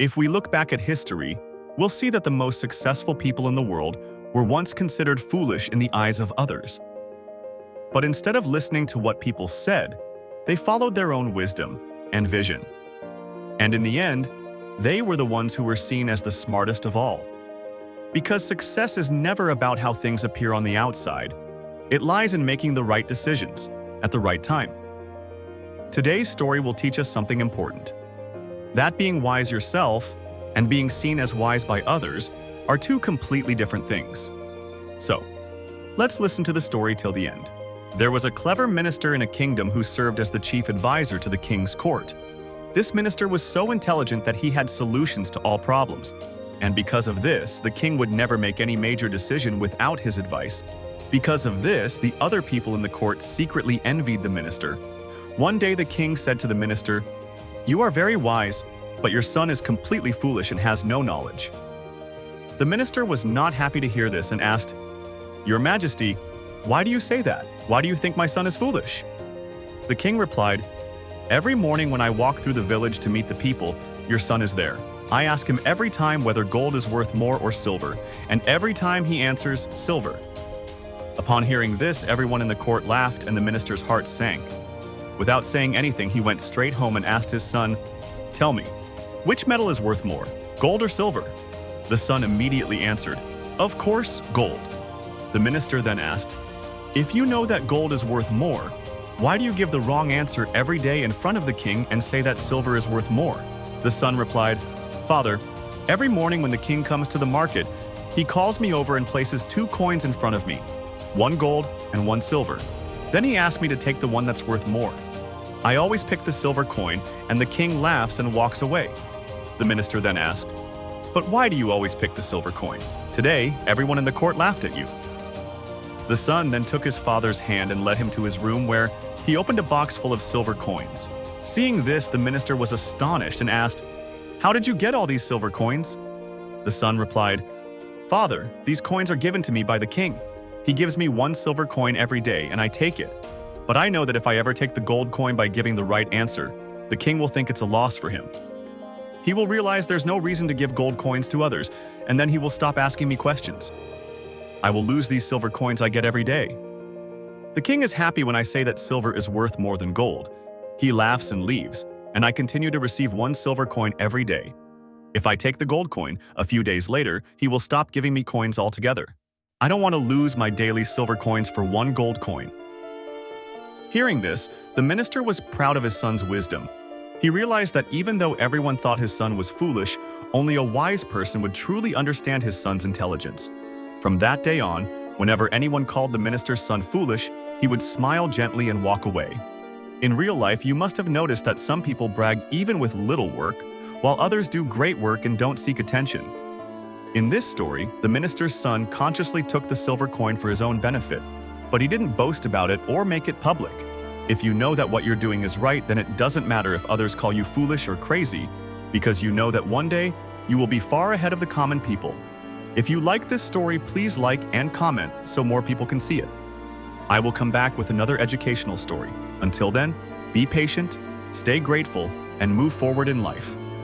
If we look back at history, we'll see that the most successful people in the world were once considered foolish in the eyes of others. But instead of listening to what people said, they followed their own wisdom and vision. And in the end, they were the ones who were seen as the smartest of all. Because success is never about how things appear on the outside. It lies in making the right decisions at the right time. Today's story will teach us something important. That being wise yourself and being seen as wise by others are two completely different things. So, let's listen to the story till the end. There was a clever minister in a kingdom who served as the chief advisor to the king's court. This minister was so intelligent that he had solutions to all problems. And because of this, the king would never make any major decision without his advice. Because of this, the other people in the court secretly envied the minister. One day the king said to the minister, "You are very wise, but your son is completely foolish and has no knowledge." The minister was not happy to hear this and asked, "Your Majesty, why do you say that? Why do you think my son is foolish?" The king replied, "Every morning when I walk through the village to meet the people, your son is there. I ask him every time whether gold is worth more or silver, and every time he answers, silver." Upon hearing this, everyone in the court laughed and the minister's heart sank. Without saying anything, he went straight home and asked his son, "Tell me, which metal is worth more, gold or silver?" The son immediately answered, "Of course, gold." The minister then asked, "If you know that gold is worth more, why do you give the wrong answer every day in front of the king and say that silver is worth more?" The son replied, "Father, every morning when the king comes to the market, he calls me over and places 2 coins in front of me, 1 gold and 1 silver. Then he asks me to take the one that's worth more. I always pick the silver coin, and the king laughs and walks away." The minister then asked, "But why do you always pick the silver coin? Today, everyone in the court laughed at you." The son then took his father's hand and led him to his room, where he opened a box full of silver coins. Seeing this, the minister was astonished and asked, "How did you get all these silver coins?" The son replied, "Father, these coins are given to me by the king. He gives me 1 silver coin every day, and I take it. But I know that if I ever take the gold coin by giving the right answer, the king will think it's a loss for him. He will realize there's no reason to give gold coins to others, and then he will stop asking me questions. I will lose these silver coins I get every day. The king is happy when I say that silver is worth more than gold. He laughs and leaves, and I continue to receive 1 silver coin every day. If I take the gold coin, a few days later, he will stop giving me coins altogether. I don't want to lose my daily silver coins for 1 gold coin." Hearing this, the minister was proud of his son's wisdom. He realized that even though everyone thought his son was foolish, only a wise person would truly understand his son's intelligence. From that day on, whenever anyone called the minister's son foolish, he would smile gently and walk away. In real life, you must have noticed that some people brag even with little work, while others do great work and don't seek attention. In this story, the minister's son consciously took the silver coin for his own benefit, but he didn't boast about it or make it public. If you know that what you're doing is right, then it doesn't matter if others call you foolish or crazy, because you know that one day you will be far ahead of the common people. If you like this story, please like and comment so more people can see it. I will come back with another educational story. Until then, be patient, stay grateful, and move forward in life.